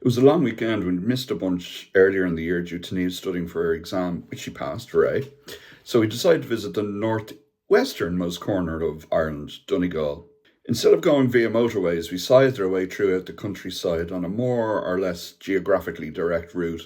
It was a long weekend. We missed a bunch earlier in the year due to Neve studying for her exam, which she passed, hooray. So we decided to visit the northwesternmost corner of Ireland, Donegal. Instead of going via motorways, we sized our way throughout the countryside on a more or less geographically direct route.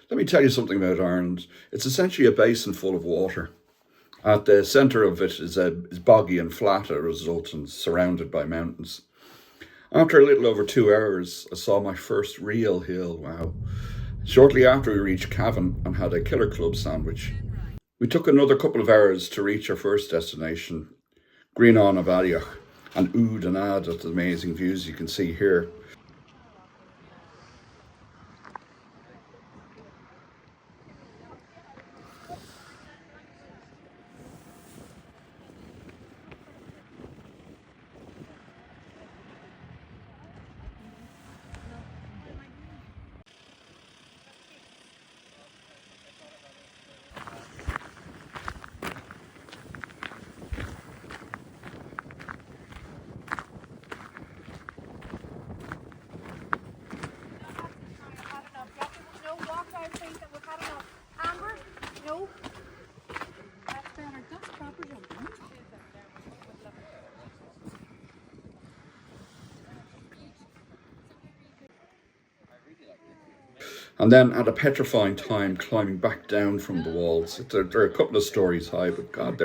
Let me tell you something about Ireland. It's essentially a basin full of water. At the centre of it is boggy and flat as a result and surrounded by mountains. After a little over 2 hours, I saw my first real hill, wow. Shortly after we reached Cavan and had a killer club sandwich. We took another couple of hours to reach our first destination, Glenveagh, and oohed and ahed at the amazing views you can see here. And then at a petrifying time climbing back down from the walls. They're a couple of stories high, but God,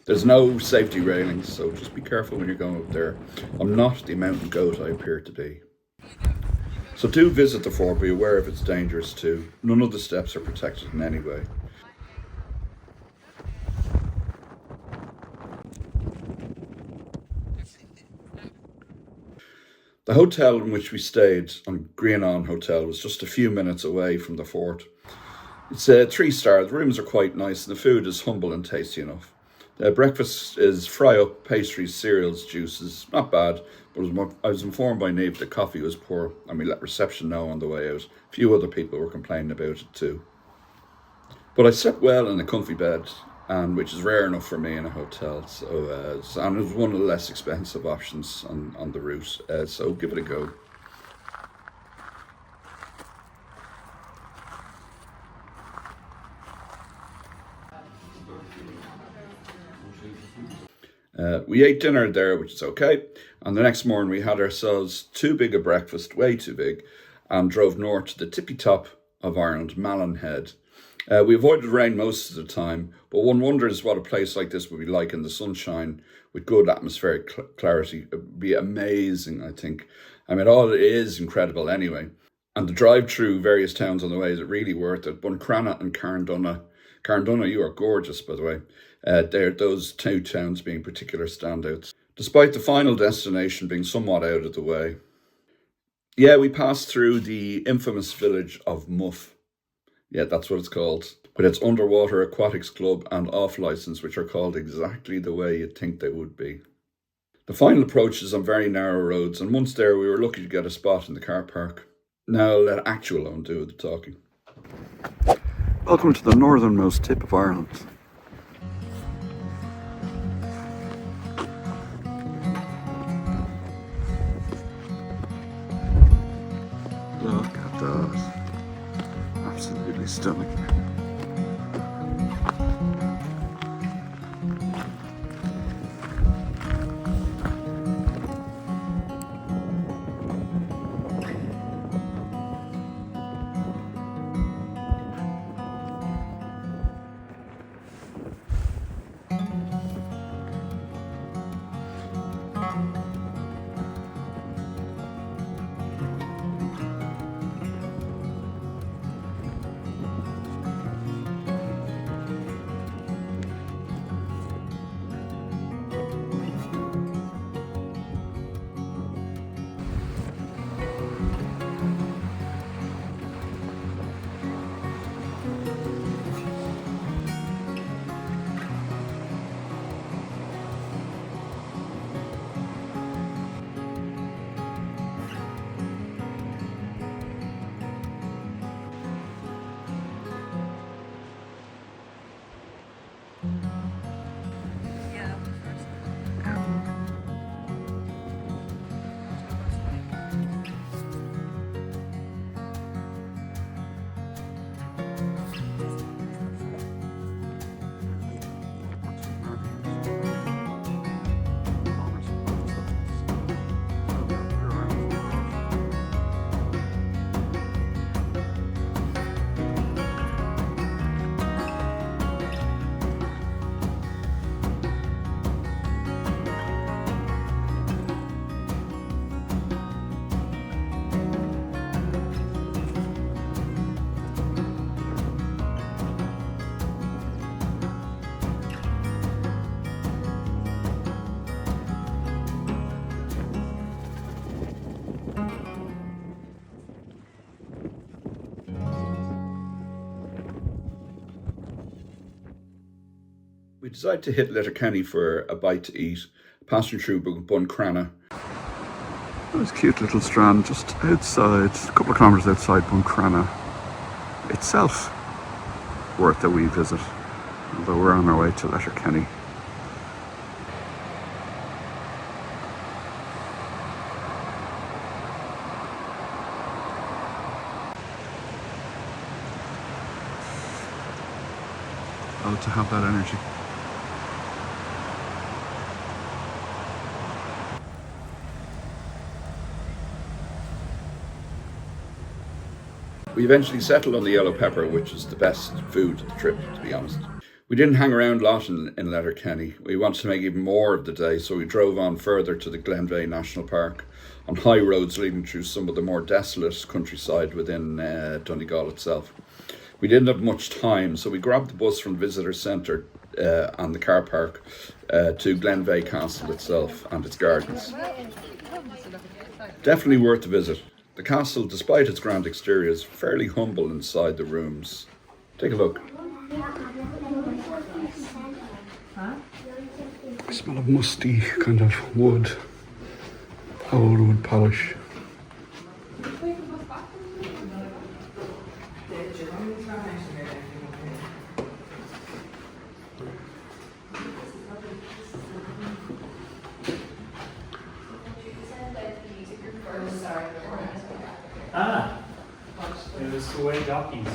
there's no safety railings, so just be careful when you're going up there. I'm not the mountain goat I appear to be. So do visit the fort, be aware of its dangers too. None of the steps are protected in any way. The hotel in which we stayed, on Greenon Hotel, was just a few minutes away from the fort. It's a 3-star, the rooms are quite nice and the food is humble and tasty enough. Breakfast is fry-up, pastries, cereals, juices, not bad, but I was informed by Neve that coffee was poor and we let reception know on the way out. A few other people were complaining about it too. But I slept well in a comfy bed, and which is rare enough for me in a hotel. And it was one of the less expensive options on the route. So give it a go. We ate dinner there, which is okay. And the next morning we had ourselves too big a breakfast, way too big, and drove north to the tippy top of Ireland, Malin Head. We avoided rain most of the time, but one wonders what a place like this would be like in the sunshine with good atmospheric clarity. It would be amazing, I think. I mean, all it is incredible anyway. And the drive through various towns on the way is really worth it. Buncrana and Carndonagh, you are gorgeous, by the way. They're those two towns being particular standouts, despite the final destination being somewhat out of the way. Yeah, we passed through the infamous village of Muff. Yeah, that's what it's called. With its underwater aquatics club and off license, which are called exactly the way you'd think they would be. The final approach is on very narrow roads, and once there, we were lucky to get a spot in the car park. Now let actual own do the talking. Welcome to the northernmost tip of Ireland. Look at those. Absolutely stunning. We decided to hit Letterkenny for a bite to eat, passing through Buncrana. This cute little strand just outside, a couple of kilometres outside Buncrana itself. Worth a wee visit, although we're on our way to Letterkenny. Oh, to have that energy. We eventually settled on the yellow pepper, which is the best food of the trip, to be honest. We didn't hang around a lot in Letterkenny. We wanted to make even more of the day, so we drove on further to the Glenveagh National Park on high roads leading through some of the more desolate countryside within Donegal itself. We didn't have much time, so we grabbed the bus from the visitor centre and the car park to Glenveagh Castle itself and its gardens. Definitely worth a visit. The castle, despite its grand exterior, is fairly humble inside the rooms. Take a look. I smell of musty kind of wood, old wood polish. It was the way jockeys.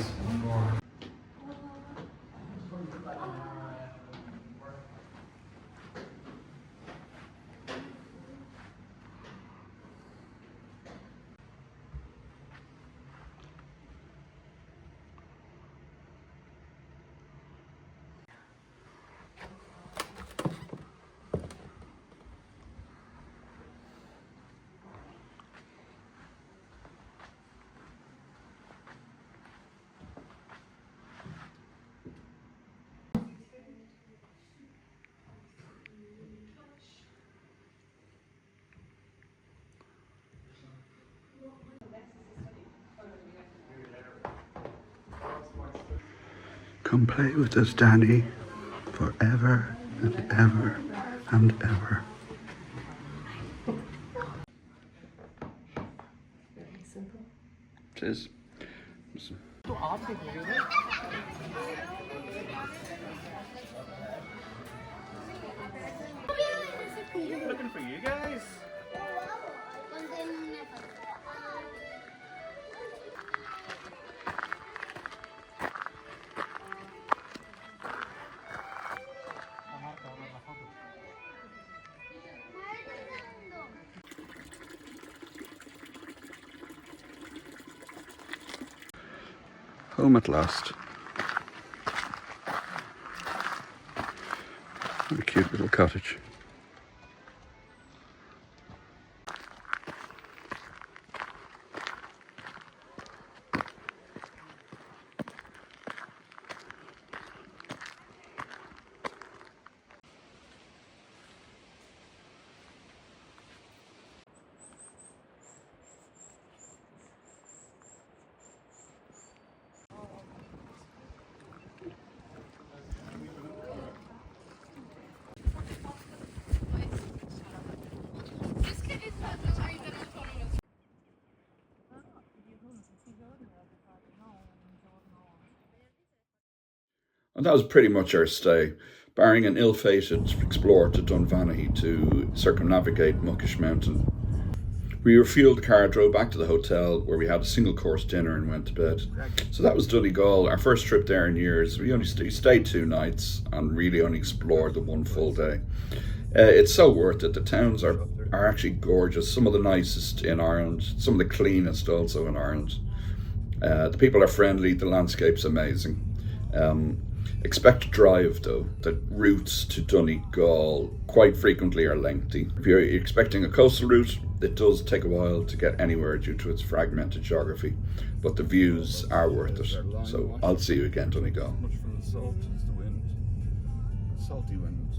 Come play with us, Danny, forever and ever and ever. Very simple. It is. Looking for you guys. Home at last. What a cute little cottage. And that was pretty much our stay, barring an ill-fated explorer to Dunvanaghy to circumnavigate Muckish Mountain. We refueled the car, drove back to the hotel where we had a single course dinner and went to bed. So that was Donegal, our first trip there in years. We only stayed 2 nights and really only explored the 1 full day. It's so worth it. The towns are actually gorgeous, some of the nicest in Ireland, some of the cleanest also in Ireland. The people are friendly, the landscape's amazing. Expect to drive though. The routes to Donegal quite frequently are lengthy. If you're expecting a coastal route, it does take a while to get anywhere due to its fragmented geography, but the views are worth it. So I'll see you again, Donegal. Much from the salt is the wind. Salty wind.